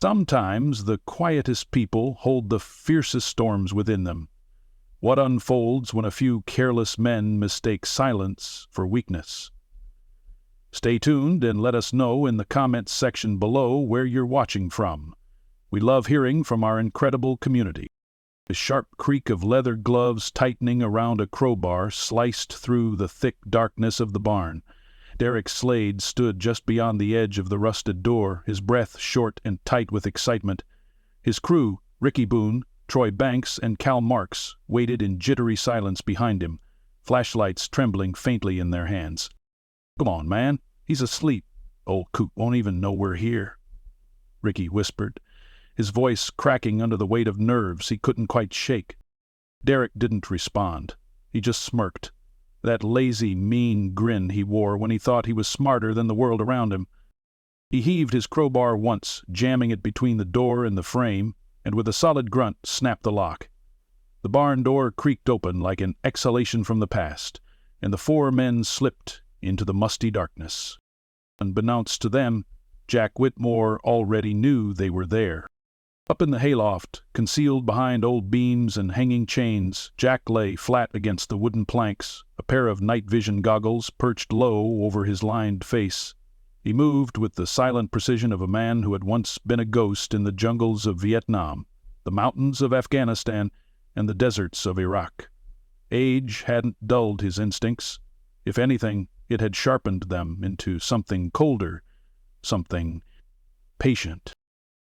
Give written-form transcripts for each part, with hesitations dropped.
Sometimes the quietest people hold the fiercest storms within them. What unfolds when a few careless men mistake silence for weakness? Stay tuned and let us know in the comments section below where you're watching from. We love hearing from our incredible community. The sharp creak of leather gloves tightening around a crowbar sliced through the thick darkness of the barn. Derek Slade stood just beyond the edge of the rusted door, his breath short and tight with excitement. His crew, Ricky Boone, Troy Banks, and Cal Marks, waited in jittery silence behind him, flashlights trembling faintly in their hands. "Come on, man. He's asleep. Old coot won't even know we're here," Ricky whispered, his voice cracking under the weight of nerves he couldn't quite shake. Derek didn't respond. He just smirked. That lazy, mean grin he wore when he thought he was smarter than the world around him. He heaved his crowbar once, jamming it between the door and the frame, and with a solid grunt snapped the lock. The barn door creaked open like an exhalation from the past, and the four men slipped into the musty darkness. Unbeknownst to them, Jack Whitmore already knew they were there. Up in the hayloft, concealed behind old beams and hanging chains, Jack lay flat against the wooden planks, a pair of night vision goggles perched low over his lined face. He moved with the silent precision of a man who had once been a ghost in the jungles of Vietnam, the mountains of Afghanistan, and the deserts of Iraq. Age hadn't dulled his instincts. If anything, it had sharpened them into something colder, something patient.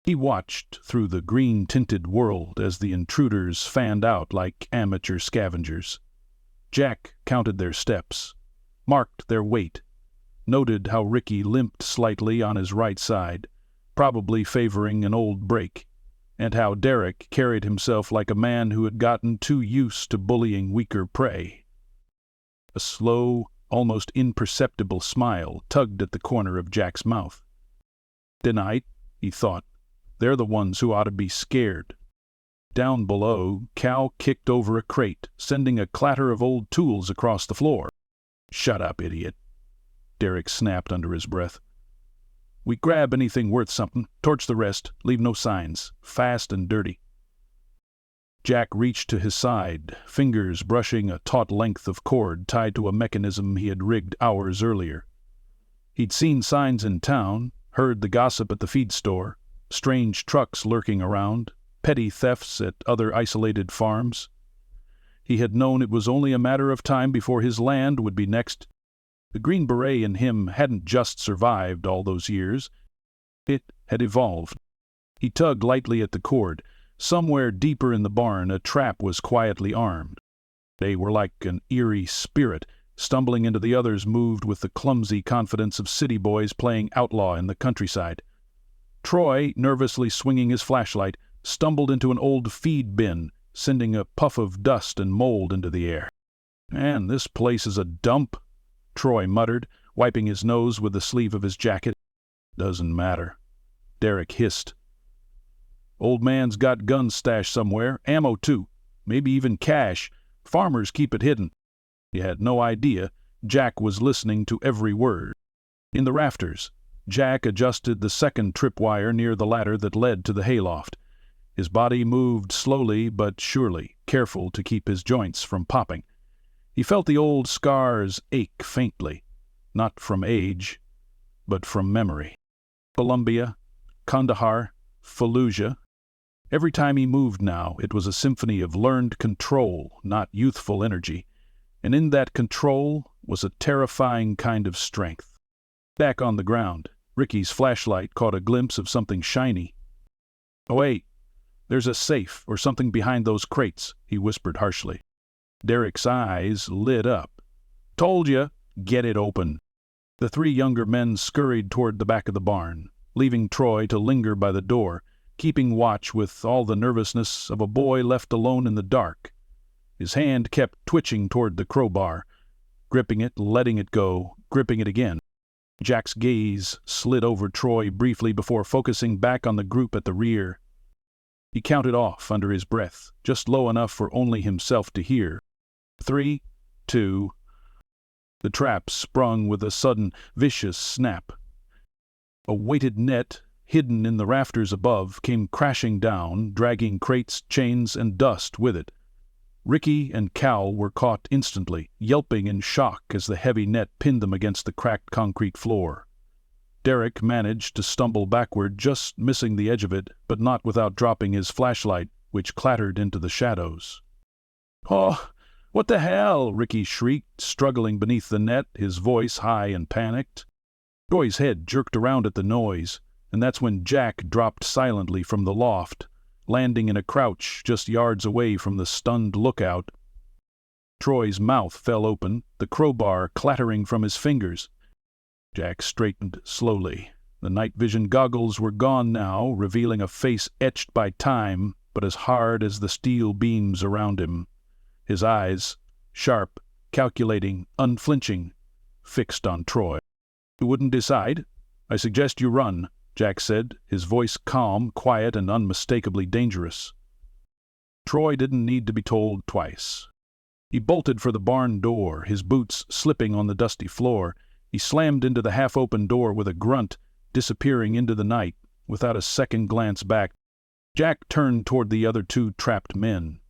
He watched through the green-tinted world as the intruders fanned out like amateur scavengers. Jack counted their steps, marked their weight, noted how Ricky limped slightly on his right side, probably favoring an old break, and how Derek carried himself like a man who had gotten too used to bullying weaker prey. A slow, almost imperceptible smile tugged at the corner of Jack's mouth. "Tonight," he thought, "they're the ones who ought to be scared." Down below, Cal kicked over a crate, sending a clatter of old tools across the floor. "Shut up, idiot," Derek snapped under his breath. "We grab anything worth something, torch the rest, leave no signs, fast and dirty." Jack reached to his side, fingers brushing a taut length of cord tied to a mechanism he had rigged hours earlier. He'd seen signs in town, heard the gossip at the feed store, strange trucks lurking around, petty thefts at other isolated farms. He had known it was only a matter of time before his land would be next. The Green Beret in him hadn't just survived all those years. It had evolved. He tugged lightly at the cord. Somewhere deeper in the barn, a trap was quietly armed. They were like an eerie spirit, stumbling into the others moved with the clumsy confidence of city boys playing outlaw in the countryside. Troy, nervously swinging his flashlight, stumbled into an old feed bin, sending a puff of dust and mold into the air. "Man, this place is a dump," Troy muttered, wiping his nose with the sleeve of his jacket. "Doesn't matter," Derek hissed. "Old man's got guns stashed somewhere, ammo too, maybe even cash. Farmers keep it hidden." He had no idea Jack was listening to every word. In the rafters, Jack adjusted the second tripwire near the ladder that led to the hayloft. His body moved slowly but surely, careful to keep his joints from popping. He felt the old scars ache faintly, not from age, but from memory. Columbia, Kandahar, Fallujah. Every time he moved now, it was a symphony of learned control, not youthful energy. And in that control was a terrifying kind of strength. Back on the ground, Ricky's flashlight caught a glimpse of something shiny. "Oh, wait, there's a safe or something behind those crates," he whispered harshly. Derek's eyes lit up. "Told you, get it open." The three younger men scurried toward the back of the barn, leaving Troy to linger by the door, keeping watch with all the nervousness of a boy left alone in the dark. His hand kept twitching toward the crowbar, gripping it, letting it go, gripping it again. Jack's gaze slid over Troy briefly before focusing back on the group at the rear. He counted off under his breath, just low enough for only himself to hear. 3, 2. The trap sprung with a sudden, vicious snap. A weighted net hidden in the rafters above, came crashing down, dragging crates, chains, and dust with it. Ricky and Cal were caught instantly, yelping in shock as the heavy net pinned them against the cracked concrete floor. Derek managed to stumble backward, just missing the edge of it, but not without dropping his flashlight, which clattered into the shadows. "Oh, what the hell?" Ricky shrieked, struggling beneath the net, his voice high and panicked. Troy's head jerked around at the noise, and that's when Jack dropped silently from the loft, landing in a crouch just yards away from the stunned lookout. Troy's mouth fell open, the crowbar clattering from his fingers. Jack straightened slowly. The night vision goggles were gone now, revealing a face etched by time, but as hard as the steel beams around him. His eyes, sharp, calculating, unflinching, fixed on Troy. "You wouldn't decide? I suggest you run," Jack said, his voice calm, quiet, and unmistakably dangerous. Troy didn't need to be told twice. He bolted for the barn door, his boots slipping on the dusty floor. He slammed into the half-open door with a grunt, disappearing into the night, without a second glance back. Jack turned toward the other two trapped men.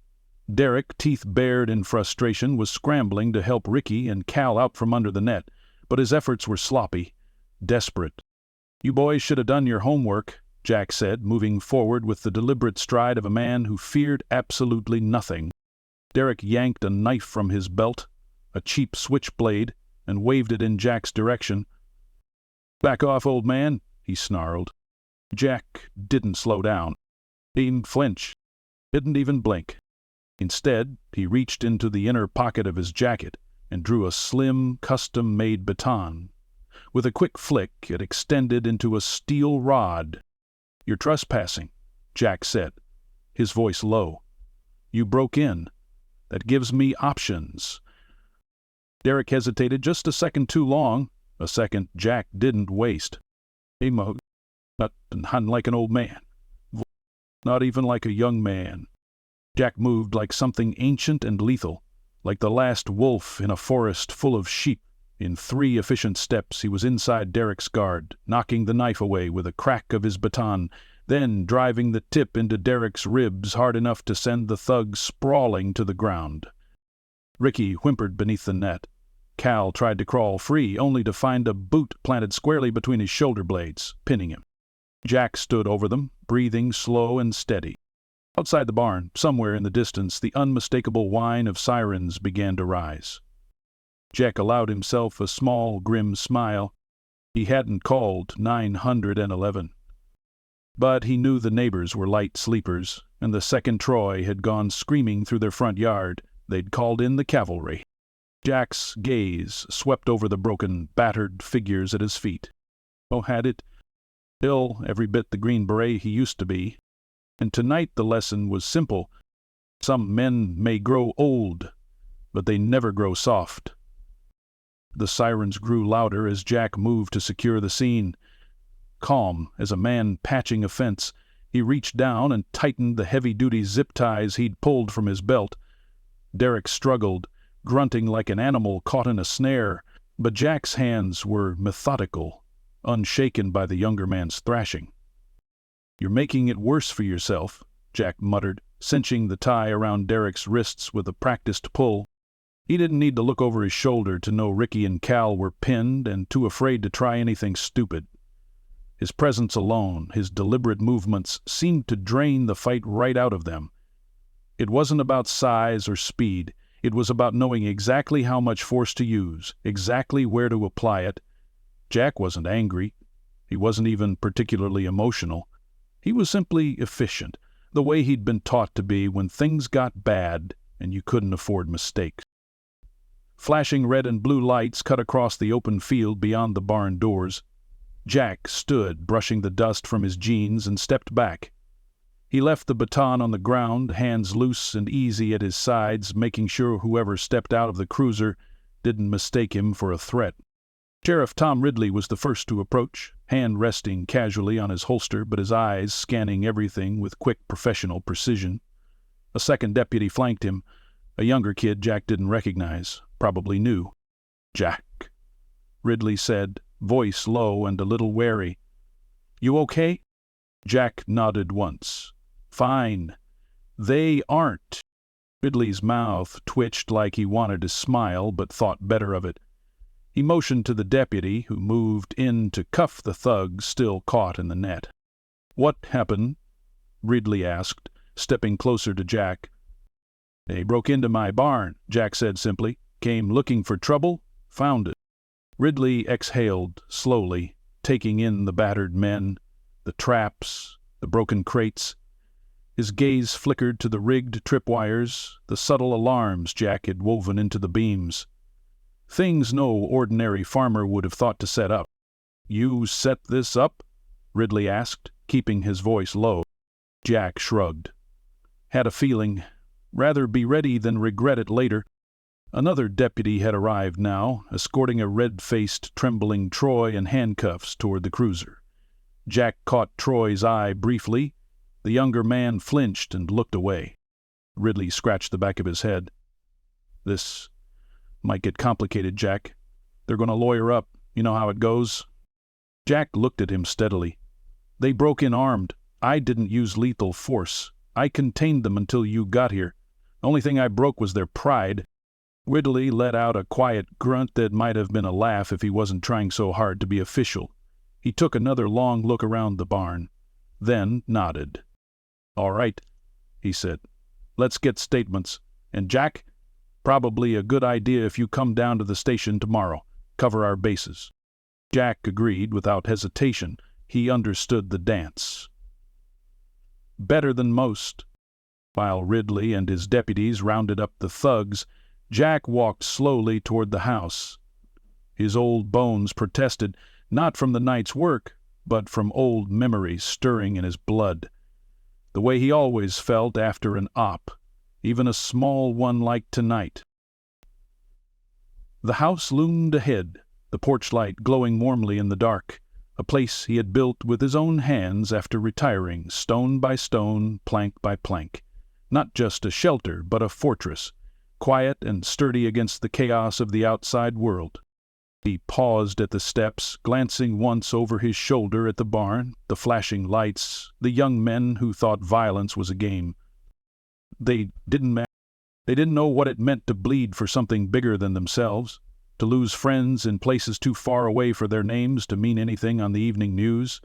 Derek, teeth bared in frustration, was scrambling to help Ricky and Cal out from under the net, but his efforts were sloppy, desperate. "You boys should have done your homework," Jack said, moving forward with the deliberate stride of a man who feared absolutely nothing. Derek yanked a knife from his belt, a cheap switchblade, and waved it in Jack's direction. "Back off, old man," he snarled. Jack didn't slow down. He didn't flinch, didn't even blink. Instead, he reached into the inner pocket of his jacket and drew a slim, custom-made baton. With a quick flick, it extended into a steel rod. "You're trespassing," Jack said, his voice low. "You broke in. That gives me options." Derek hesitated just a second too long, a second Jack didn't waste. "Hey, Mo, not like an old man. Not even like a young man." Jack moved like something ancient and lethal, like the last wolf in a forest full of sheep. In 3 efficient steps he was inside Derek's guard, knocking the knife away with a crack of his baton, then driving the tip into Derek's ribs hard enough to send the thug sprawling to the ground. Ricky whimpered beneath the net. Cal tried to crawl free, only to find a boot planted squarely between his shoulder blades, pinning him. Jack stood over them, breathing slow and steady. Outside the barn, somewhere in the distance, the unmistakable whine of sirens began to rise. Jack allowed himself a small, grim smile. He hadn't called 911. But he knew the neighbors were light sleepers, and the second Troy had gone screaming through their front yard, they'd called in the cavalry. Jack's gaze swept over the broken, battered figures at his feet. Oh, had it? Still every bit the Green Beret he used to be. And tonight the lesson was simple. Some men may grow old, but they never grow soft. The sirens grew louder as Jack moved to secure the scene. Calm as a man patching a fence, he reached down and tightened the heavy-duty zip ties he'd pulled from his belt. Derek struggled, grunting like an animal caught in a snare, but Jack's hands were methodical, unshaken by the younger man's thrashing. "You're making it worse for yourself," Jack muttered, cinching the tie around Derek's wrists with a practiced pull. He didn't need to look over his shoulder to know Ricky and Cal were pinned and too afraid to try anything stupid. His presence alone, his deliberate movements, seemed to drain the fight right out of them. It wasn't about size or speed. It was about knowing exactly how much force to use, exactly where to apply it. Jack wasn't angry. He wasn't even particularly emotional. He was simply efficient, the way he'd been taught to be when things got bad and you couldn't afford mistakes. Flashing red and blue lights cut across the open field beyond the barn doors. Jack stood, brushing the dust from his jeans, and stepped back. He left the baton on the ground, hands loose and easy at his sides, making sure whoever stepped out of the cruiser didn't mistake him for a threat. Sheriff Tom Ridley was the first to approach, hand resting casually on his holster, but his eyes scanning everything with quick professional precision. A second deputy flanked him, a younger kid Jack didn't recognize, probably knew. "Jack," Ridley said, voice low and a little wary. "You okay?" Jack nodded once. Fine. They aren't. Ridley's mouth twitched like he wanted to smile but thought better of it. He motioned to the deputy, who moved in to cuff the thugs still caught in the net. What happened? Ridley asked, stepping closer to Jack. They broke into my barn, Jack said simply. Came looking for trouble, found it. Ridley exhaled slowly, taking in the battered men, the traps, the broken crates. His gaze flickered to the rigged tripwires, the subtle alarms Jack had woven into the beams. Things no ordinary farmer would have thought to set up. You set this up? Ridley asked, keeping his voice low. Jack shrugged. Had a feeling. Rather be ready than regret it later. Another deputy had arrived now, escorting a red-faced, trembling Troy in handcuffs toward the cruiser. Jack caught Troy's eye briefly. The younger man flinched and looked away. Ridley scratched the back of his head. This might get complicated, Jack. They're going to lawyer up. You know how it goes. Jack looked at him steadily. They broke in armed. I didn't use lethal force. I contained them until you got here. The only thing I broke was their pride. Ridley let out a quiet grunt that might have been a laugh if he wasn't trying so hard to be official. He took another long look around the barn, then nodded. All right, he said. Let's get statements. And Jack, probably a good idea if you come down to the station tomorrow. Cover our bases. Jack agreed without hesitation. He understood the dance. Better than most. While Ridley and his deputies rounded up the thugs, Jack walked slowly toward the house. His old bones protested, not from the night's work, but from old memories stirring in his blood. The way he always felt after an op, even a small one like tonight. The house loomed ahead, the porch light glowing warmly in the dark, a place he had built with his own hands after retiring, stone by stone, plank by plank. Not just a shelter, but a fortress, quiet and sturdy against the chaos of the outside world. He paused at the steps, glancing once over his shoulder at the barn, the flashing lights, the young men who thought violence was a game. They didn't know what it meant to bleed for something bigger than themselves, to lose friends in places too far away for their names to mean anything on the evening news.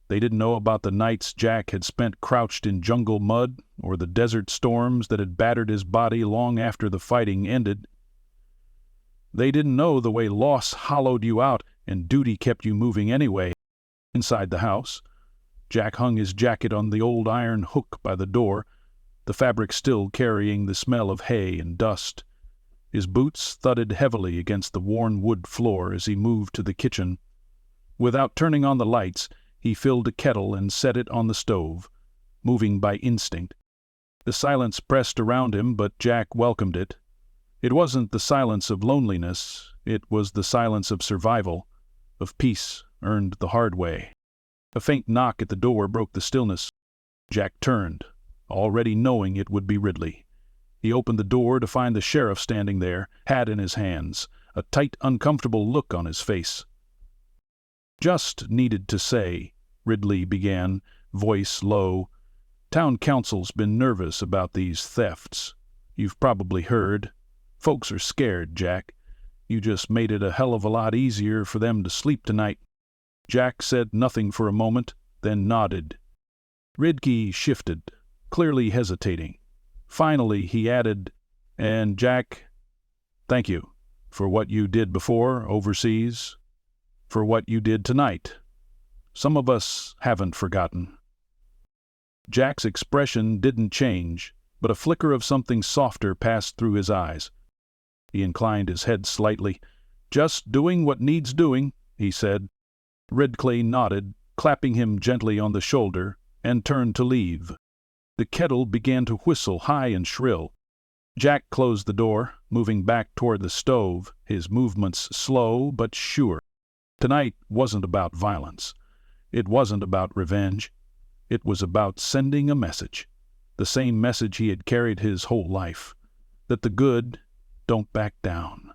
They didn't know about the nights Jack had spent crouched in jungle mud, or the desert storms that had battered his body long after the fighting ended. They didn't know the way loss hollowed you out and duty kept you moving anyway. Inside the house, Jack hung his jacket on the old iron hook by the door, the fabric still carrying the smell of hay and dust. His boots thudded heavily against the worn wood floor as he moved to the kitchen. Without turning on the lights, he filled a kettle and set it on the stove, moving by instinct. The silence pressed around him, but Jack welcomed it. It wasn't the silence of loneliness, it was the silence of survival, of peace earned the hard way. A faint knock at the door broke the stillness. Jack turned, already knowing it would be Ridley. He opened the door to find the sheriff standing there, hat in his hands, a tight, uncomfortable look on his face. Just needed to say, Ridley began, voice low. Town council's been nervous about these thefts. You've probably heard. Folks are scared, Jack. You just made it a hell of a lot easier for them to sleep tonight. Jack said nothing for a moment, then nodded. Ridley shifted, clearly hesitating. Finally, he added, And Jack, thank you for what you did before overseas, for what you did tonight. Some of us haven't forgotten. Jack's expression didn't change, but a flicker of something softer passed through his eyes. He inclined his head slightly. Just doing what needs doing, he said. Ridley nodded, clapping him gently on the shoulder, and turned to leave. The kettle began to whistle high and shrill. Jack closed the door, moving back toward the stove, his movements slow but sure. Tonight wasn't about violence. It wasn't about revenge. It was about sending a message, the same message he had carried his whole life, that the good don't back down,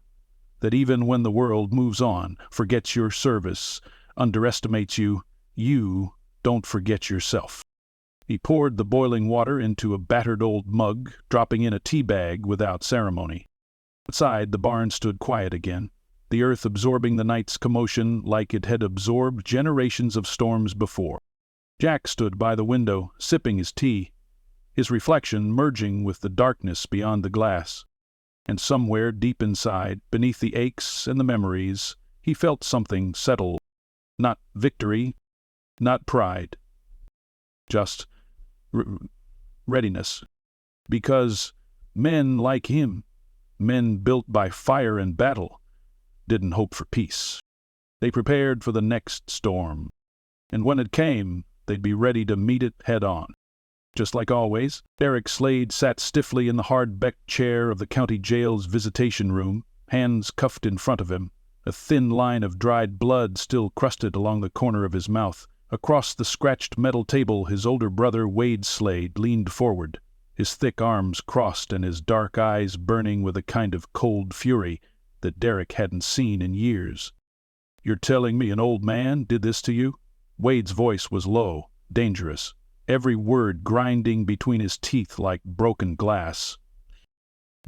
that even when the world moves on, forgets your service, underestimates you, you don't forget yourself." He poured the boiling water into a battered old mug, dropping in a tea bag without ceremony. Outside, the barn stood quiet again, the earth absorbing the night's commotion like it had absorbed generations of storms before. Jack stood by the window, sipping his tea, his reflection merging with the darkness beyond the glass. And somewhere deep inside, beneath the aches and the memories, he felt something settle. Not victory, not pride, just readiness. Because men like him, men built by fire and battle, didn't hope for peace. They prepared for the next storm, and when it came, they'd be ready to meet it head-on. Just like always, Derek Slade sat stiffly in the hard-backed chair of the county jail's visitation room, hands cuffed in front of him, a thin line of dried blood still crusted along the corner of his mouth. Across the scratched metal table, his older brother, Wade Slade, leaned forward, his thick arms crossed and his dark eyes burning with a kind of cold fury that Derek hadn't seen in years. "You're telling me an old man did this to you?" Wade's voice was low, dangerous, every word grinding between his teeth like broken glass.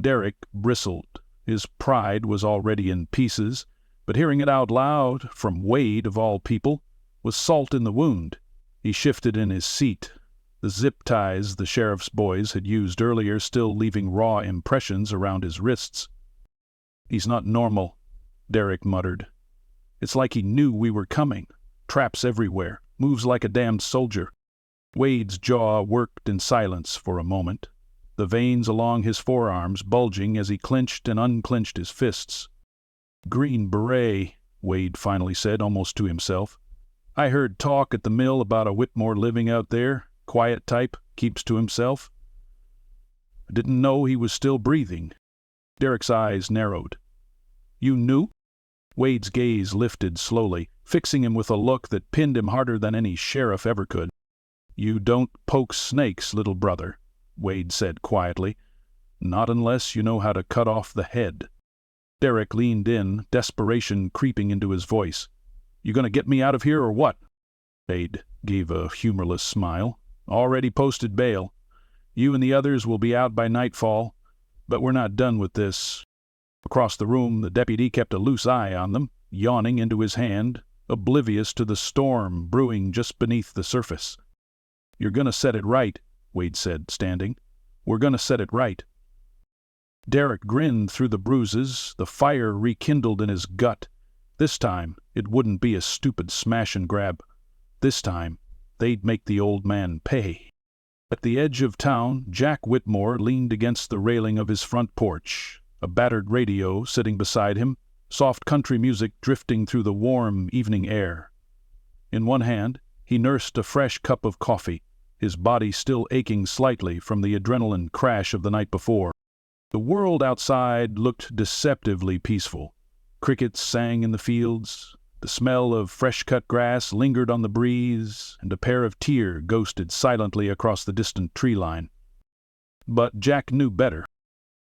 Derek bristled. His pride was already in pieces, but hearing it out loud, from Wade of all people, was salt in the wound. He shifted in his seat, the zip ties the sheriff's boys had used earlier still leaving raw impressions around his wrists. "He's not normal," Derek muttered. "It's like he knew we were coming. Traps everywhere, moves like a damned soldier." Wade's jaw worked in silence for a moment, the veins along his forearms bulging as he clenched and unclenched his fists. "Green Beret," Wade finally said, almost to himself. "I heard talk at the mill about a Whitmore living out there, quiet type, keeps to himself. I didn't know he was still breathing." Derek's eyes narrowed. "You knew?" Wade's gaze lifted slowly, fixing him with a look that pinned him harder than any sheriff ever could. "You don't poke snakes, little brother," Wade said quietly. "Not unless you know how to cut off the head." Derek leaned in, desperation creeping into his voice. "You gonna get me out of here or what?" Wade gave a humorless smile. "Already posted bail. You and the others will be out by nightfall, but we're not done with this." Across the room, the deputy kept a loose eye on them, yawning into his hand, oblivious to the storm brewing just beneath the surface. "You're gonna set it right," Wade said, standing. "We're gonna set it right." Derek grinned through the bruises, the fire rekindled in his gut. This time, it wouldn't be a stupid smash and grab. This time, they'd make the old man pay. At the edge of town, Jack Whitmore leaned against the railing of his front porch, a battered radio sitting beside him, soft country music drifting through the warm evening air. In one hand, he nursed a fresh cup of coffee, his body still aching slightly from the adrenaline crash of the night before. The world outside looked deceptively peaceful. Crickets sang in the fields, the smell of fresh-cut grass lingered on the breeze, and a pair of deer ghosted silently across the distant tree line. But Jack knew better.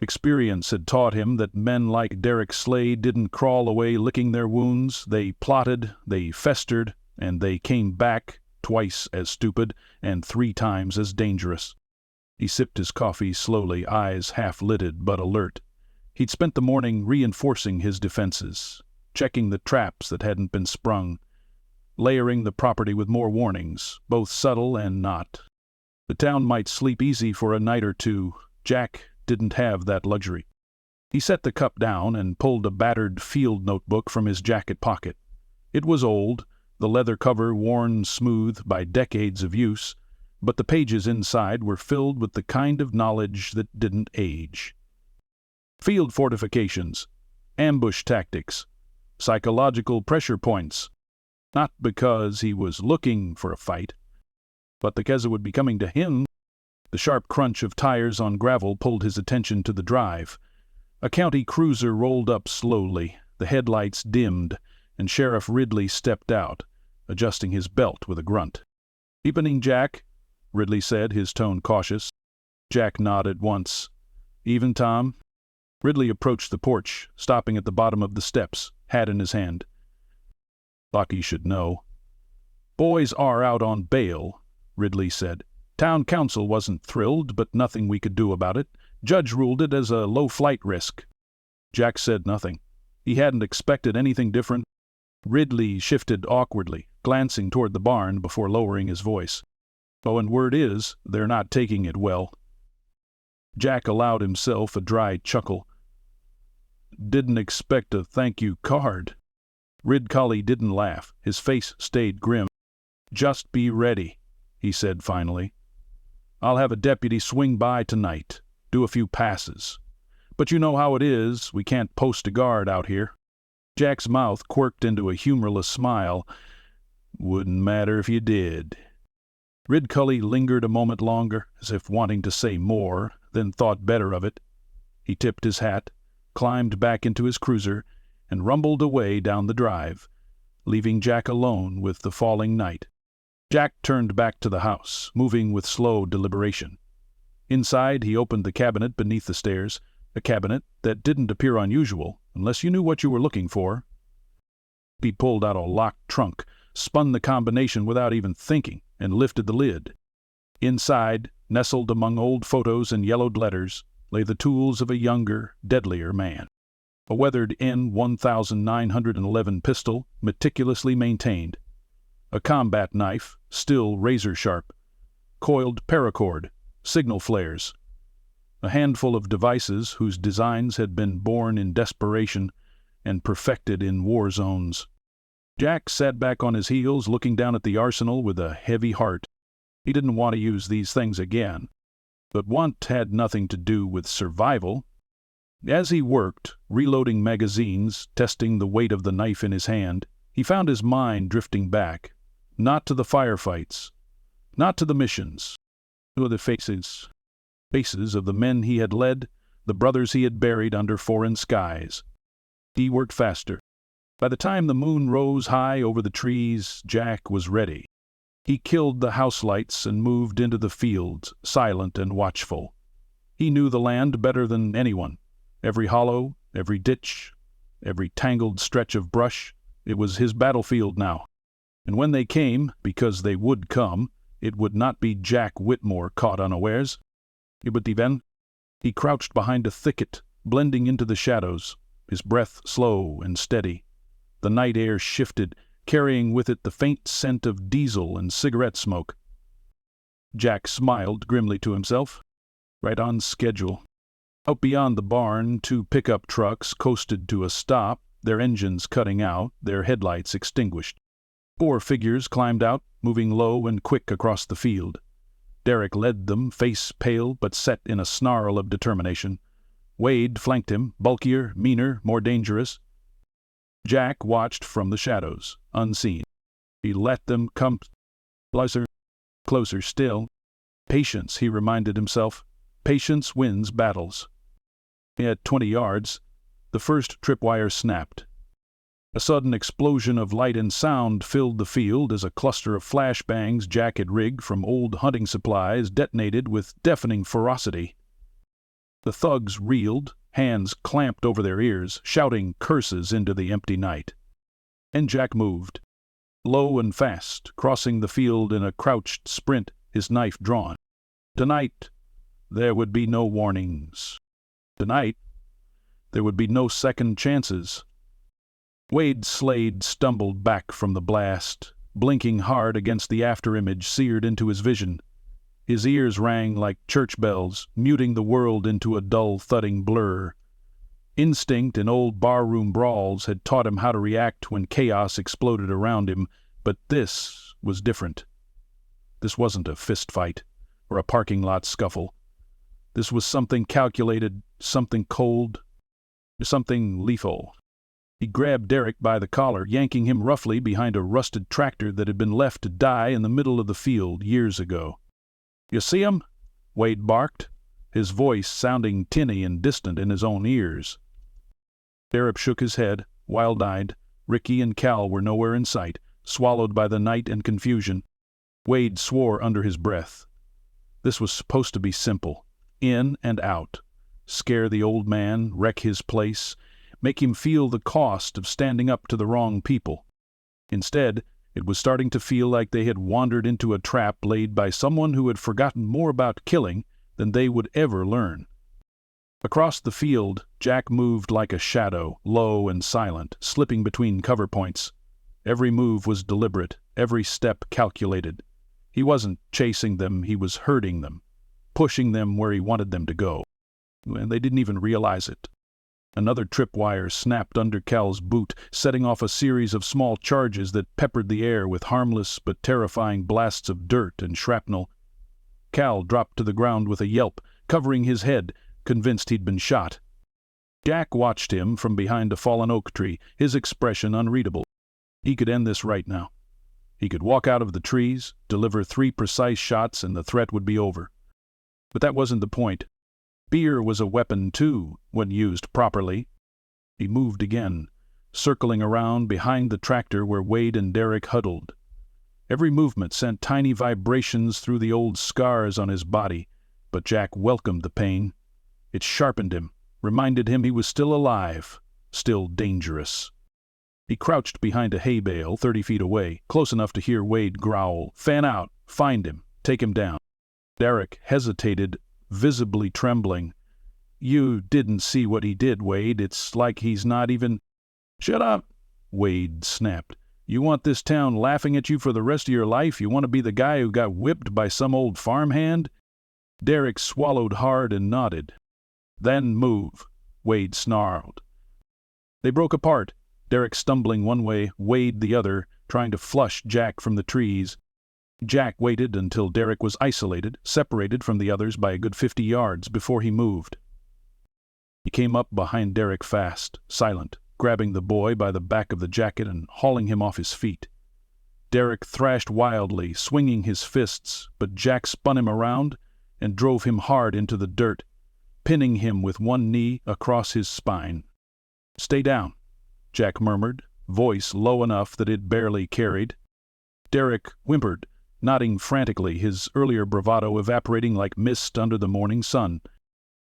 Experience had taught him that men like Derek Slade didn't crawl away licking their wounds. They plotted, they festered, and they came back, twice as stupid and 3 times as dangerous. He sipped his coffee slowly, eyes half-lidded but alert. He'd spent the morning reinforcing his defenses, checking the traps that hadn't been sprung, layering the property with more warnings, both subtle and not. The town might sleep easy for a night or two. Jack didn't have that luxury. He set the cup down and pulled a battered field notebook from his jacket pocket. It was old, the leather cover worn smooth by decades of use, but the pages inside were filled with the kind of knowledge that didn't age. Field fortifications, ambush tactics, psychological pressure points. Not because he was looking for a fight, but because it would be coming to him. The sharp crunch of tires on gravel pulled his attention to the drive. A county cruiser rolled up slowly, the headlights dimmed, and Sheriff Ridley stepped out, adjusting his belt with a grunt. "Evening, Jack," Ridley said, his tone cautious. Jack nodded once. "Even, Tom." Ridley approached the porch, stopping at the bottom of the steps, hat in his hand. "Thought you should know." "Boys are out on bail," Ridley said. "Town council wasn't thrilled, but nothing we could do about it. Judge ruled it as a low-flight risk." Jack said nothing. He hadn't expected anything different. Ridley shifted awkwardly, glancing toward the barn before lowering his voice. "Oh, and word is, they're not taking it well." Jack allowed himself a dry chuckle. "Didn't expect a thank-you card." Ridcully didn't laugh. His face stayed grim. "Just be ready," he said finally. "I'll have a deputy swing by tonight, do a few passes. But you know how it is, we can't post a guard out here." Jack's mouth quirked into a humorless smile. "Wouldn't matter if you did." Ridcully lingered a moment longer, as if wanting to say more, then thought better of it. He tipped his hat, climbed back into his cruiser, and rumbled away down the drive, leaving Jack alone with the falling night. Jack turned back to the house, moving with slow deliberation. Inside, he opened the cabinet beneath the stairs, a cabinet that didn't appear unusual, unless you knew what you were looking for. He pulled out a locked trunk, spun the combination without even thinking, and lifted the lid. Inside, nestled among old photos and yellowed letters, lay the tools of a younger, deadlier man. A weathered N1911 pistol, meticulously maintained. A combat knife, still razor-sharp. Coiled paracord, signal flares. A handful of devices whose designs had been born in desperation and perfected in war zones. Jack sat back on his heels, looking down at the arsenal with a heavy heart. He didn't want to use these things again. But want had nothing to do with survival. As he worked, reloading magazines, testing the weight of the knife in his hand, he found his mind drifting back, not to the firefights, not to the missions, to the faces of the men he had led, the brothers he had buried under foreign skies. He worked faster. By the time the moon rose high over the trees, Jack was ready. He killed the house lights and moved into the fields, silent and watchful. He knew the land better than anyone. Every hollow, every ditch, every tangled stretch of brush, it was his battlefield now. And when they came, because they would come, it would not be Jack Whitmore caught unawares. It would be then. He crouched behind a thicket, blending into the shadows, his breath slow and steady. The night air shifted, carrying with it the faint scent of diesel and cigarette smoke. Jack smiled grimly to himself. Right on schedule. Out beyond the barn, 2 pickup trucks coasted to a stop, their engines cutting out, their headlights extinguished. 4 figures climbed out, moving low and quick across the field. Derek led them, face pale but set in a snarl of determination. Wade flanked him, bulkier, meaner, more dangerous. Jack watched from the shadows, unseen. He let them come closer still. Patience, he reminded himself. Patience wins battles. At 20 yards, the first tripwire snapped. A sudden explosion of light and sound filled the field as a cluster of flashbangs Jack had rigged from old hunting supplies detonated with deafening ferocity. The thugs reeled, hands clamped over their ears, shouting curses into the empty night. And Jack moved, low and fast, crossing the field in a crouched sprint, his knife drawn. Tonight, there would be no warnings. Tonight, there would be no second chances. Wade's Slade stumbled back from the blast, blinking hard against the afterimage seared into his vision. His ears rang like church bells, muting the world into a dull, thudding blur. Instinct in old barroom brawls had taught him how to react when chaos exploded around him, but this was different. This wasn't a fist fight or a parking lot scuffle. This was something calculated, something cold, something lethal. He grabbed Derek by the collar, yanking him roughly behind a rusted tractor that had been left to die in the middle of the field years ago. "You see 'em?" Wade barked, his voice sounding tinny and distant in his own ears. Derek shook his head, wild-eyed. Ricky and Cal were nowhere in sight, swallowed by the night and confusion. Wade swore under his breath. This was supposed to be simple. In and out. Scare the old man, wreck his place, make him feel the cost of standing up to the wrong people. Instead, It was starting to feel like they had wandered into a trap laid by someone who had forgotten more about killing than they would ever learn. Across the field, Jack moved like a shadow, low and silent, slipping between cover points. Every move was deliberate, every step calculated. He wasn't chasing them, he was herding them, pushing them where he wanted them to go. And they didn't even realize it. Another tripwire snapped under Cal's boot, setting off a series of small charges that peppered the air with harmless but terrifying blasts of dirt and shrapnel. Cal dropped to the ground with a yelp, covering his head, convinced he'd been shot. Jack watched him from behind a fallen oak tree, his expression unreadable. He could end this right now. He could walk out of the trees, deliver 3 precise shots, and the threat would be over. But that wasn't the point. Fear was a weapon, too, when used properly. He moved again, circling around behind the tractor where Wade and Derek huddled. Every movement sent tiny vibrations through the old scars on his body, but Jack welcomed the pain. It sharpened him, reminded him he was still alive, still dangerous. He crouched behind a hay bale 30 feet away, close enough to hear Wade growl, "Fan out, find him, take him down." Derek hesitated, visibly trembling. "You didn't see what he did, Wade. It's like he's not even—" "Shut up," Wade snapped. "You want this town laughing at you for the rest of your life? You want to be the guy who got whipped by some old farmhand?" Derek swallowed hard and nodded. "Then move," Wade snarled. They broke apart, Derek stumbling one way, Wade the other, trying to flush Jack from the trees. Jack waited until Derek was isolated, separated from the others by a good 50 yards before he moved. He came up behind Derek fast, silent, grabbing the boy by the back of the jacket and hauling him off his feet. Derek thrashed wildly, swinging his fists, but Jack spun him around and drove him hard into the dirt, pinning him with one knee across his spine. "Stay down," Jack murmured, voice low enough that it barely carried. Derek whimpered, nodding frantically, his earlier bravado evaporating like mist under the morning sun.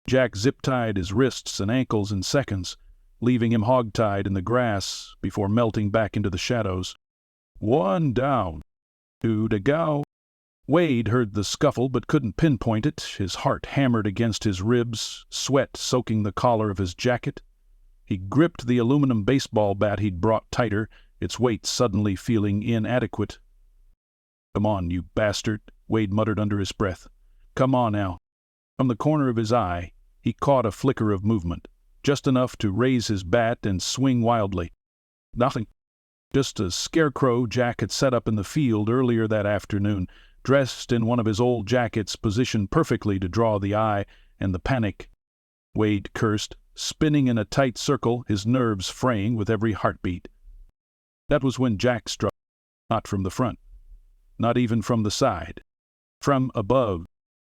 Jack zip-tied his wrists and ankles in seconds, leaving him hog-tied in the grass before melting back into the shadows. "One down. 2 to go." Wade heard the scuffle but couldn't pinpoint it, his heart hammered against his ribs, sweat soaking the collar of his jacket. He gripped the aluminum baseball bat he'd brought tighter, its weight suddenly feeling inadequate. "Come on, you bastard," Wade muttered under his breath. "Come on now." From the corner of his eye, he caught a flicker of movement, just enough to raise his bat and swing wildly. Nothing. Just a scarecrow Jack had set up in the field earlier that afternoon, dressed in one of his old jackets positioned perfectly to draw the eye and the panic. Wade cursed, spinning in a tight circle, his nerves fraying with every heartbeat. That was when Jack struck, not from the front, not even from the side, from above.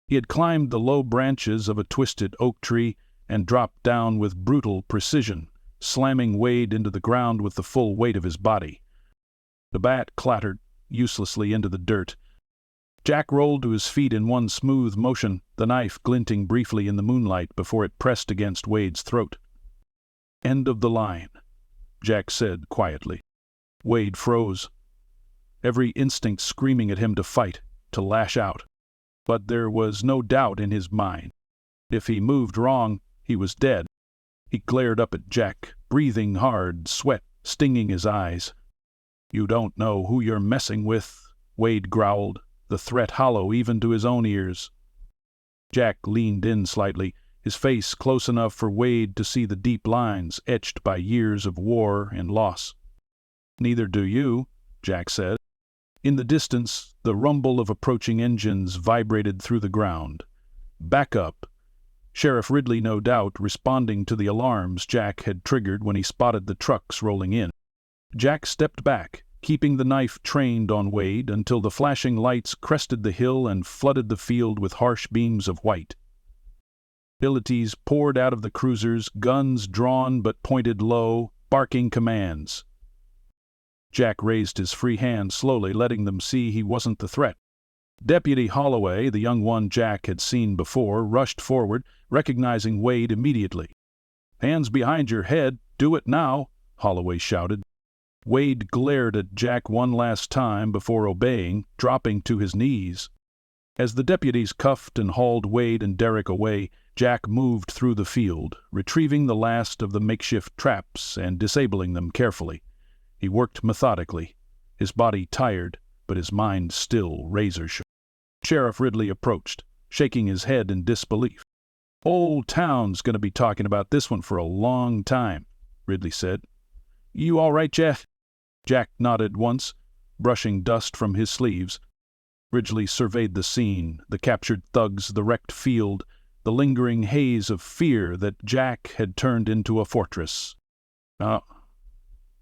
He had climbed the low branches of a twisted oak tree and dropped down with brutal precision, slamming Wade into the ground with the full weight of his body. The bat clattered uselessly into the dirt. Jack rolled to his feet in one smooth motion, the knife glinting briefly in the moonlight before it pressed against Wade's throat. "End of the line," Jack said quietly. Wade froze, every instinct screaming at him to fight, to lash out. But there was no doubt in his mind. If he moved wrong, he was dead. He glared up at Jack, breathing hard, sweat stinging his eyes. "You don't know who you're messing with," Wade growled, the threat hollow even to his own ears. Jack leaned in slightly, his face close enough for Wade to see the deep lines etched by years of war and loss. "Neither do you," Jack said. In the distance, the rumble of approaching engines vibrated through the ground. Back up. Sheriff Ridley, no doubt, responding to the alarms Jack had triggered when he spotted the trucks rolling in. Jack stepped back, keeping the knife trained on Wade until the flashing lights crested the hill and flooded the field with harsh beams of white. Abilities poured out of the cruisers, guns drawn but pointed low, barking commands. Jack raised his free hand slowly, letting them see he wasn't the threat. Deputy Holloway, the young one Jack had seen before, rushed forward, recognizing Wade immediately. "Hands behind your head, do it now," Holloway shouted. Wade glared at Jack one last time before obeying, dropping to his knees. As the deputies cuffed and hauled Wade and Derek away, Jack moved through the field, retrieving the last of the makeshift traps and disabling them carefully. He worked methodically, his body tired, but his mind still razor-sharp. Sheriff Ridley approached, shaking his head in disbelief. "Old town's going to be talking about this one for a long time," Ridley said. "You all right, Jack?" Jack nodded once, brushing dust from his sleeves. Ridley surveyed the scene, the captured thugs, the wrecked field, the lingering haze of fear that Jack had turned into a fortress.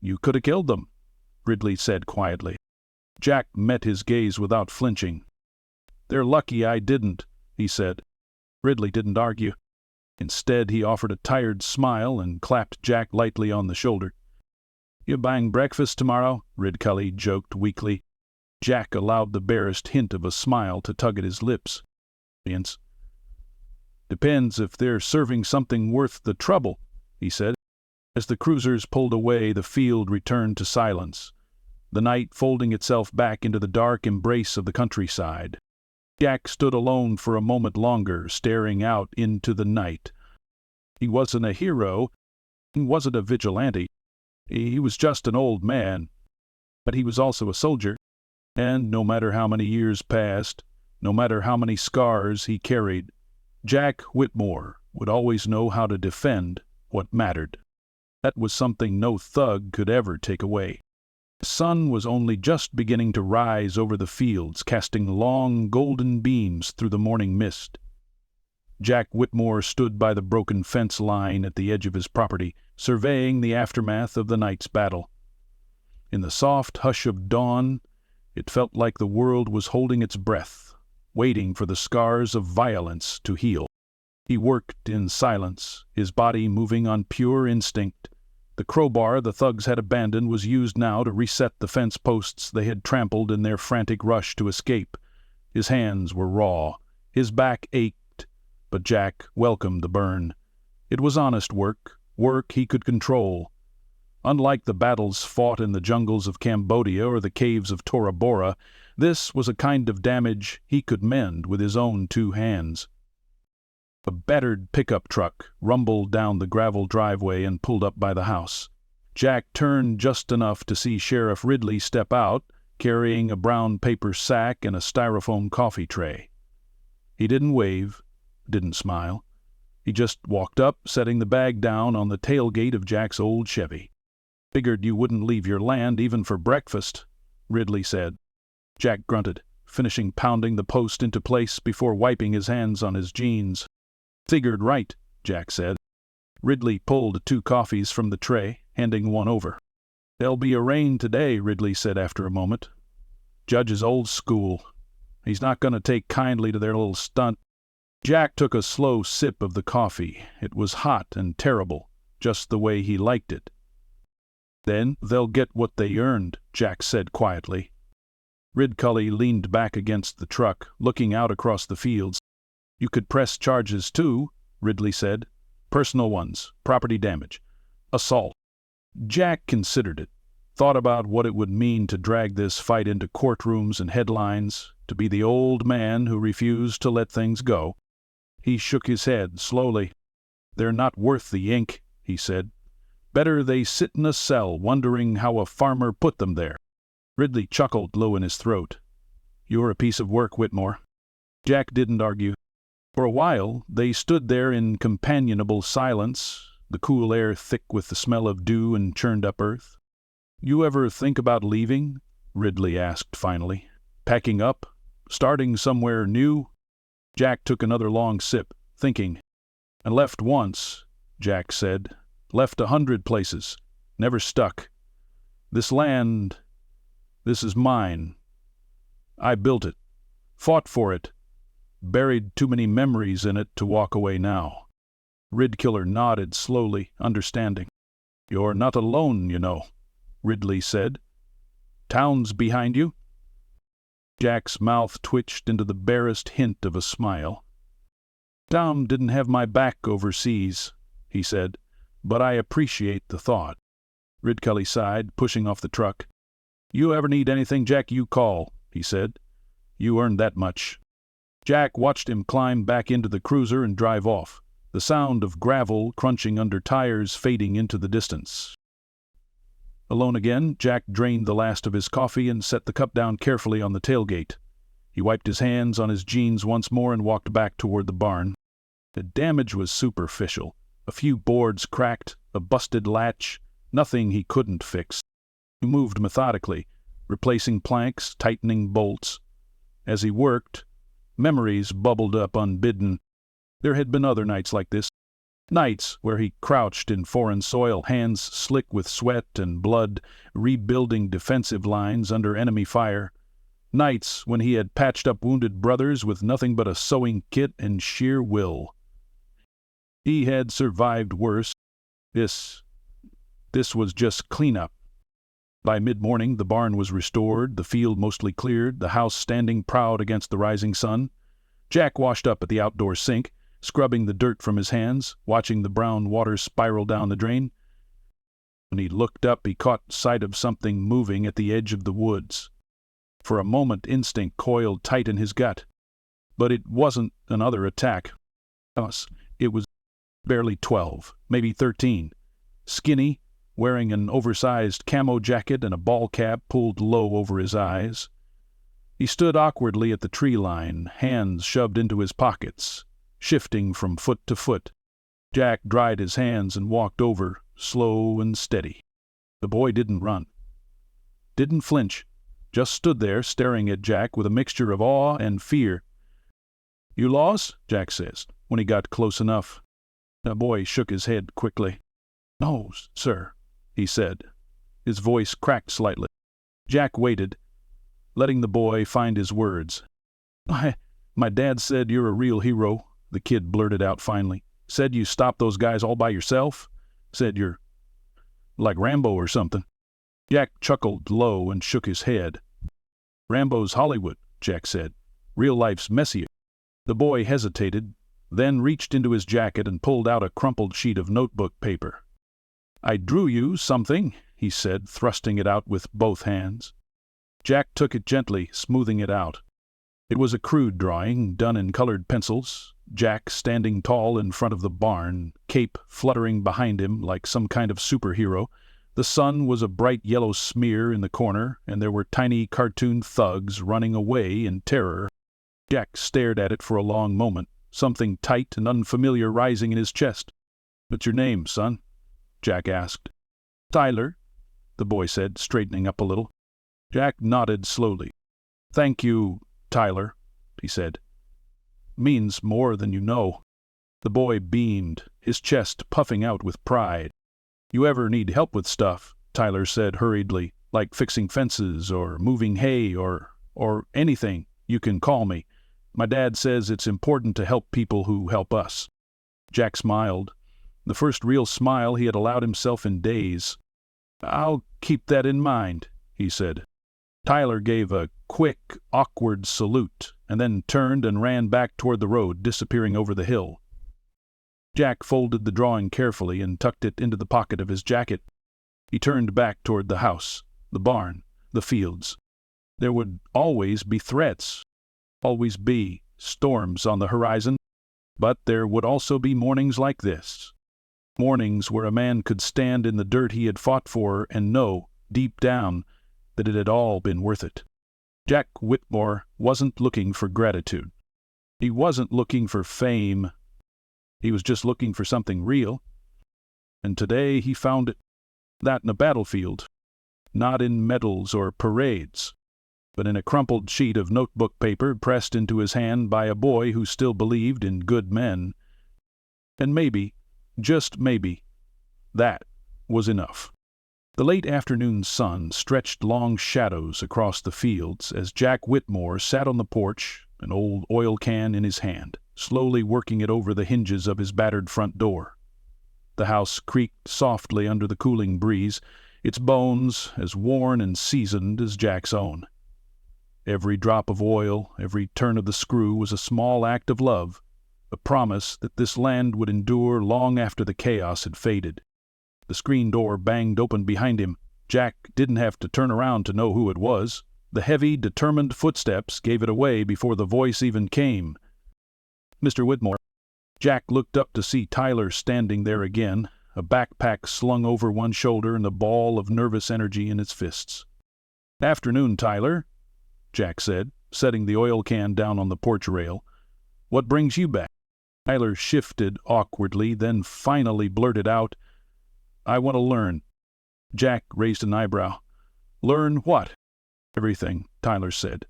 You could have killed them," Ridley said quietly. Jack met his gaze without flinching. "They're lucky I didn't," he said. Ridley didn't argue. Instead, he offered a tired smile and clapped Jack lightly on the shoulder. "You buying breakfast tomorrow?" Ridcully joked weakly. Jack allowed the barest hint of a smile to tug at his lips. "Depends if they're serving something worth the trouble," he said. As the cruisers pulled away, the field returned to silence, the night folding itself back into the dark embrace of the countryside. Jack stood alone for a moment longer, staring out into the night. He wasn't a hero, he wasn't a vigilante. He was just an old man, but he was also a soldier, and no matter how many years passed, no matter how many scars he carried, Jack Whitmore would always know how to defend what mattered. That was something no thug could ever take away. The sun was only just beginning to rise over the fields, casting long golden beams through the morning mist. Jack Whitmore stood by the broken fence line at the edge of his property, surveying the aftermath of the night's battle. In the soft hush of dawn, it felt like the world was holding its breath, waiting for the scars of violence to heal. He worked in silence, his body moving on pure instinct. The crowbar the thugs had abandoned was used now to reset the fence posts they had trampled in their frantic rush to escape. His hands were raw, his back ached, but Jack welcomed the burn. It was honest work he could control. Unlike the battles fought in the jungles of Cambodia or the caves of Tora Bora, this was a kind of damage he could mend with his own two hands. A battered pickup truck rumbled down the gravel driveway and pulled up by the house. Jack turned just enough to see Sheriff Ridley step out, carrying a brown paper sack and a styrofoam coffee tray. He didn't wave, didn't smile. He just walked up, setting the bag down on the tailgate of Jack's old Chevy. "Figured you wouldn't leave your land even for breakfast," Ridley said. Jack grunted, finishing pounding the post into place before wiping his hands on his jeans. "Figured right," Jack said. Ridley pulled 2 coffees from the tray, handing one over. "There'll be a rain today," Ridley said after a moment. "Judge is old school. He's not going to take kindly to their little stunt." Jack took a slow sip of the coffee. It was hot and terrible, just the way he liked it. "Then they'll get what they earned," Jack said quietly. Ridcully leaned back against the truck, looking out across the fields. "You could press charges too," Ridley said. "Personal ones, property damage, assault." Jack considered it, thought about what it would mean to drag this fight into courtrooms and headlines, to be the old man who refused to let things go. He shook his head slowly. "They're not worth the ink," he said. "Better they sit in a cell wondering how a farmer put them there." Ridley chuckled low in his throat. "You're a piece of work, Whitmore." Jack didn't argue. For a while, they stood there in companionable silence, the cool air thick with the smell of dew and churned-up earth. "You ever think about leaving?" Ridley asked finally. "Packing up? Starting somewhere new?" Jack took another long sip, thinking. "I left once," Jack said. "Left 100 places. Never stuck. This land, this is mine. I built it. Fought for it. Buried too many memories in it to walk away now." Ridkiller nodded slowly, understanding. "You're not alone, you know," Ridley said. "Town's behind you?" Jack's mouth twitched into the barest hint of a smile. "Tom didn't have my back overseas," he said, "but I appreciate the thought." Ridcully sighed, pushing off the truck. "You ever need anything, Jack, you call," he said. "You earned that much." Jack watched him climb back into the cruiser and drive off, the sound of gravel crunching under tires fading into the distance. Alone again, Jack drained the last of his coffee and set the cup down carefully on the tailgate. He wiped his hands on his jeans once more and walked back toward the barn. The damage was superficial. A few boards cracked, a busted latch, nothing he couldn't fix. He moved methodically, replacing planks, tightening bolts. As he worked, memories bubbled up unbidden. There had been other nights like this. Nights where he crouched in foreign soil, hands slick with sweat and blood, rebuilding defensive lines under enemy fire. Nights when he had patched up wounded brothers with nothing but a sewing kit and sheer will. He had survived worse. This was just cleanup. By mid-morning, the barn was restored, the field mostly cleared, the house standing proud against the rising sun. Jack washed up at the outdoor sink, scrubbing the dirt from his hands, watching the brown water spiral down the drain. When he looked up, he caught sight of something moving at the edge of the woods. For a moment, instinct coiled tight in his gut. But it wasn't another attack. It was barely 12, maybe 13. Skinny, wearing an oversized camo jacket and a ball cap pulled low over his eyes. He stood awkwardly at the tree line, hands shoved into his pockets, shifting from foot to foot. Jack dried his hands and walked over, slow and steady. The boy didn't run. Didn't flinch. Just stood there staring at Jack with a mixture of awe and fear. "You lost?" Jack says, when he got close enough. The boy shook his head quickly. "No, sir," he said. His voice cracked slightly. Jack waited, letting the boy find his words. My dad said you're a real hero," the kid blurted out finally. "Said you stopped those guys all by yourself. Said you're like Rambo or something." Jack chuckled low and shook his head. "Rambo's Hollywood," Jack said. "Real life's messier." The boy hesitated, then reached into his jacket and pulled out a crumpled sheet of notebook paper. "I drew you something," he said, thrusting it out with both hands. Jack took it gently, smoothing it out. It was a crude drawing, done in colored pencils. Jack standing tall in front of the barn, cape fluttering behind him like some kind of superhero. The sun was a bright yellow smear in the corner, and there were tiny cartoon thugs running away in terror. Jack stared at it for a long moment, something tight and unfamiliar rising in his chest. "What's your name, son?" Jack asked. "Tyler," the boy said, straightening up a little. Jack nodded slowly. "Thank you, Tyler," he said. "Means more than you know." The boy beamed, his chest puffing out with pride. "You ever need help with stuff," Tyler said hurriedly, "like fixing fences or moving hay or anything, you can call me. My dad says it's important to help people who help us." Jack smiled, the first real smile he had allowed himself in days. "I'll keep that in mind," he said. Tyler gave a quick, awkward salute, and then turned and ran back toward the road, disappearing over the hill. Jack folded the drawing carefully and tucked it into the pocket of his jacket. He turned back toward the house, the barn, the fields. There would always be threats, always be storms on the horizon, but there would also be mornings like this. Mornings where a man could stand in the dirt he had fought for and know, deep down, that it had all been worth it. Jack Whitmore wasn't looking for gratitude. He wasn't looking for fame. He was just looking for something real. And today he found it. That in a battlefield. Not in medals or parades, but in a crumpled sheet of notebook paper pressed into his hand by a boy who still believed in good men. And maybe, just maybe, that was enough. The late afternoon sun stretched long shadows across the fields as Jack Whitmore sat on the porch, an old oil can in his hand, slowly working it over the hinges of his battered front door. The house creaked softly under the cooling breeze, its bones as worn and seasoned as Jack's own. Every drop of oil, every turn of the screw was a small act of love, a promise that this land would endure long after the chaos had faded. The screen door banged open behind him. Jack didn't have to turn around to know who it was. The heavy, determined footsteps gave it away before the voice even came. "Mr. Whitmore." Jack looked up to see Tyler standing there again, a backpack slung over one shoulder and a ball of nervous energy in its fists. "Afternoon, Tyler," Jack said, setting the oil can down on the porch rail. "What brings you back?" Tyler shifted awkwardly, then finally blurted out, "I want to learn." Jack raised an eyebrow. "Learn what?" "Everything," Tyler said.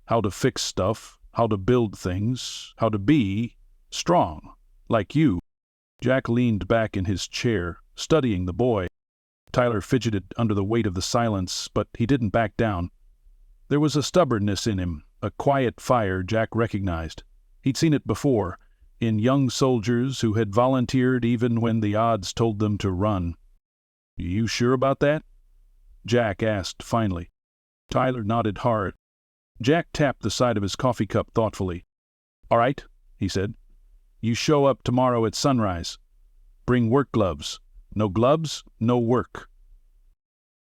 "How to fix stuff, how to build things, how to be strong, like you." Jack leaned back in his chair, studying the boy. Tyler fidgeted under the weight of the silence, but he didn't back down. There was a stubbornness in him, a quiet fire Jack recognized. He'd seen it before, in young soldiers who had volunteered even when the odds told them to run. "You sure about that?" Jack asked finally. Tyler nodded hard. Jack tapped the side of his coffee cup thoughtfully. "All right," he said. "You show up tomorrow at sunrise. Bring work gloves. No gloves, no work."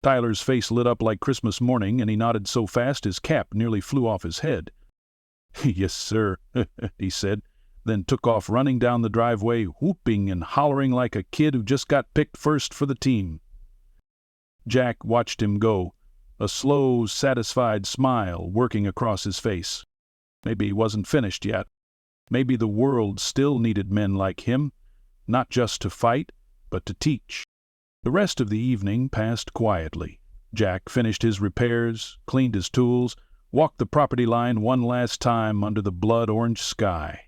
Tyler's face lit up like Christmas morning, and he nodded so fast his cap nearly flew off his head. "Yes, sir," he said, then took off running down the driveway, whooping and hollering like a kid who just got picked first for the team. Jack watched him go, a slow, satisfied smile working across his face. Maybe he wasn't finished yet. Maybe the world still needed men like him, not just to fight, but to teach. The rest of the evening passed quietly. Jack finished his repairs, cleaned his tools, walked the property line one last time under the blood-orange sky.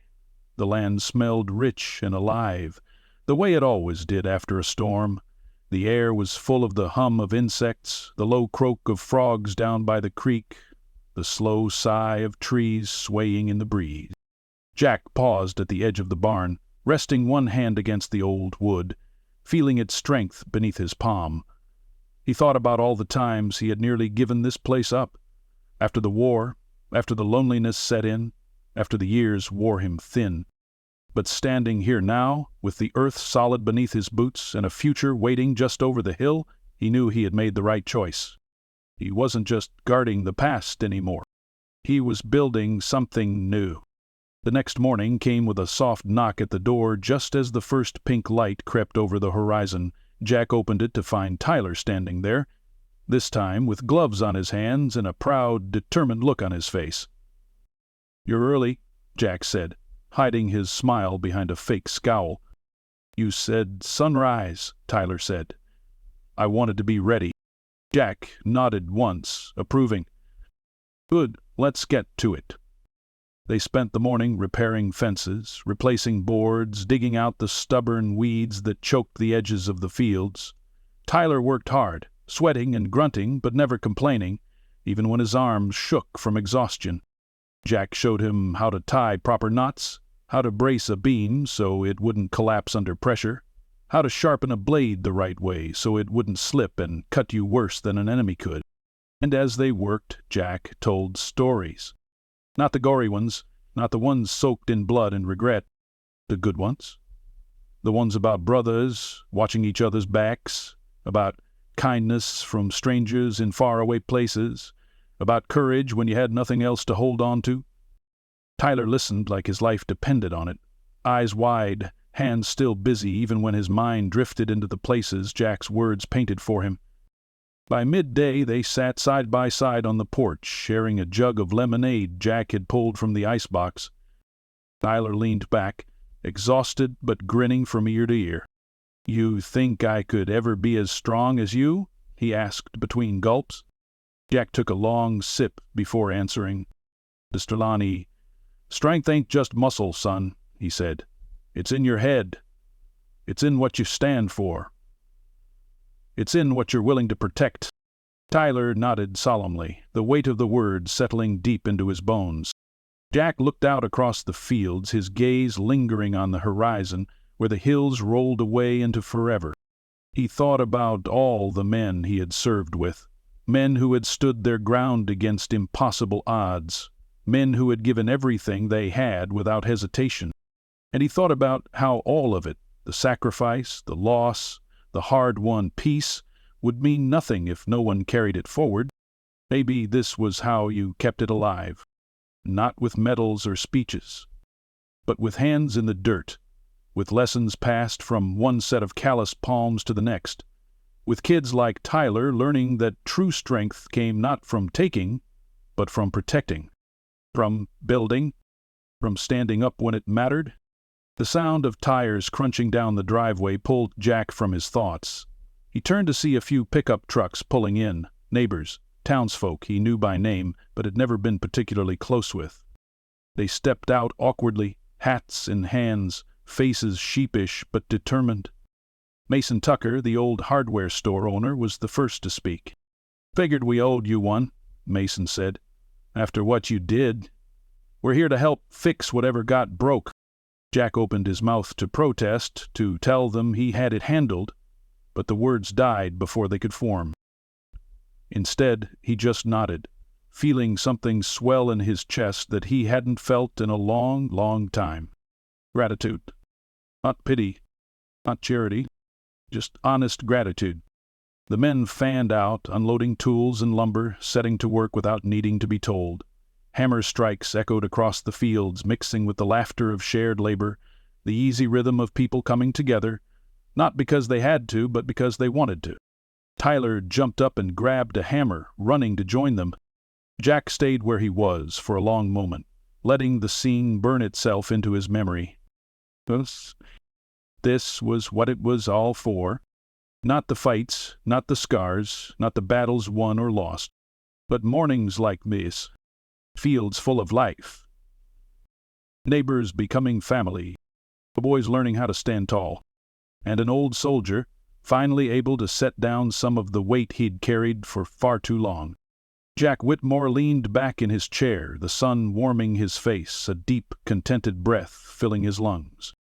The land smelled rich and alive, the way it always did after a storm. The air was full of the hum of insects, the low croak of frogs down by the creek, the slow sigh of trees swaying in the breeze. Jack paused at the edge of the barn, resting one hand against the old wood, feeling its strength beneath his palm. He thought about all the times he had nearly given this place up. After the war, after the loneliness set in, after the years wore him thin. But standing here now, with the earth solid beneath his boots and a future waiting just over the hill, he knew he had made the right choice. He wasn't just guarding the past anymore. He was building something new. The next morning came with a soft knock at the door just as the first pink light crept over the horizon. Jack opened it to find Tyler standing there, this time with gloves on his hands and a proud, determined look on his face. "You're early," Jack said, hiding his smile behind a fake scowl. "You said sunrise," Tyler said. "I wanted to be ready." Jack nodded once, approving. "Good, let's get to it." They spent the morning repairing fences, replacing boards, digging out the stubborn weeds that choked the edges of the fields. Tyler worked hard, sweating and grunting, but never complaining, even when his arms shook from exhaustion. Jack showed him how to tie proper knots, how to brace a beam so it wouldn't collapse under pressure, how to sharpen a blade the right way so it wouldn't slip and cut you worse than an enemy could. And as they worked, Jack told stories. Not the gory ones, not the ones soaked in blood and regret, the good ones. The ones about brothers watching each other's backs, about kindness from strangers in faraway places, about courage when you had nothing else to hold on to. Tyler listened like his life depended on it, eyes wide, hands still busy even when his mind drifted into the places Jack's words painted for him. By midday they sat side by side on the porch, sharing a jug of lemonade Jack had pulled from the icebox. Tyler leaned back, exhausted but grinning from ear to ear. "You think I could ever be as strong as you?" he asked between gulps. Jack took a long sip before answering. "Mr. Lonnie, strength ain't just muscle, son," he said. "It's in your head. It's in what you stand for. It's in what you're willing to protect." Tyler nodded solemnly, the weight of the words settling deep into his bones. Jack looked out across the fields, his gaze lingering on the horizon, where the hills rolled away into forever. He thought about all the men he had served with, men who had stood their ground against impossible odds, men who had given everything they had without hesitation. And he thought about how all of it, the sacrifice, the loss, the hard-won peace, would mean nothing if no one carried it forward. Maybe this was how you kept it alive. Not with medals or speeches, but with hands in the dirt, with lessons passed from one set of calloused palms to the next, with kids like Tyler learning that true strength came not from taking, but from protecting, from building, from standing up when it mattered. The sound of tires crunching down the driveway pulled Jack from his thoughts. He turned to see a few pickup trucks pulling in, neighbors, townsfolk he knew by name but had never been particularly close with. They stepped out awkwardly, hats in hands, faces sheepish but determined. Mason Tucker, the old hardware store owner, was the first to speak. "Figured we owed you one," Mason said. "After what you did. We're here to help fix whatever got broke." Jack opened his mouth to protest, to tell them he had it handled, but the words died before they could form. Instead, he just nodded, feeling something swell in his chest that he hadn't felt in a long, long time. Gratitude. Not pity, not charity, just honest gratitude. The men fanned out, unloading tools and lumber, setting to work without needing to be told. Hammer strikes echoed across the fields, mixing with the laughter of shared labor, the easy rhythm of people coming together, not because they had to, but because they wanted to. Tyler jumped up and grabbed a hammer, running to join them. Jack stayed where he was for a long moment, letting the scene burn itself into his memory. This was what it was all for. Not the fights, not the scars, not the battles won or lost, but mornings like this, fields full of life. Neighbors becoming family, the boys learning how to stand tall, and an old soldier finally able to set down some of the weight he'd carried for far too long. Jack Whitmore leaned back in his chair, the sun warming his face, a deep, contented breath filling his lungs.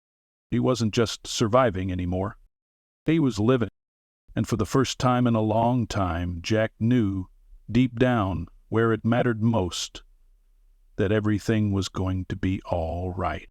He wasn't just surviving anymore. He was living. And for the first time in a long time, Jack knew, deep down, where it mattered most, that everything was going to be all right.